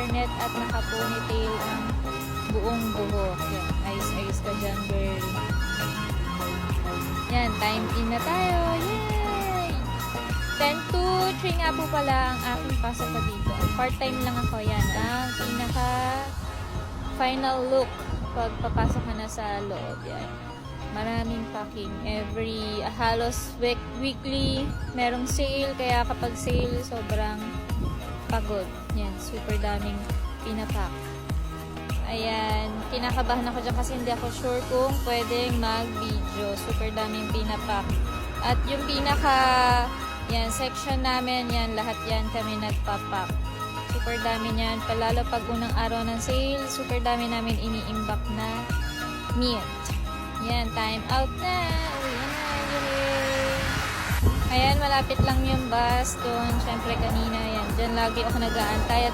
hairnet at naka-ponytail ang buong buhok. Yan, ayos-ayos ka dyan, girl. Yan, time in na tayo. Yay! 10 to 3 nga po pala ang aking pasok pa dito. Part-time lang ako. Yan, ang pinaka final look pag papasok ka na sa loob. Yan. Maraming packing. Halos weekly, merong sale. Kaya kapag sale, sobrang pagod. Yan, super daming pinapack. Ayan, kinakabahan ako dyan kasi hindi ako sure kung pwedeng mag-video. Super daming pinapack. At yung yan, section namin, yan, lahat yan kami nagpapack. Super dami niyan. Palalo pag unang araw ng sale, super dami namin iniimbak na meat. Yan, time out na. Uwi na. Yay! Ayan, malapit lang yung bus doon. Siyempre kanina, yan. Diyan lagi ako nag-aantay at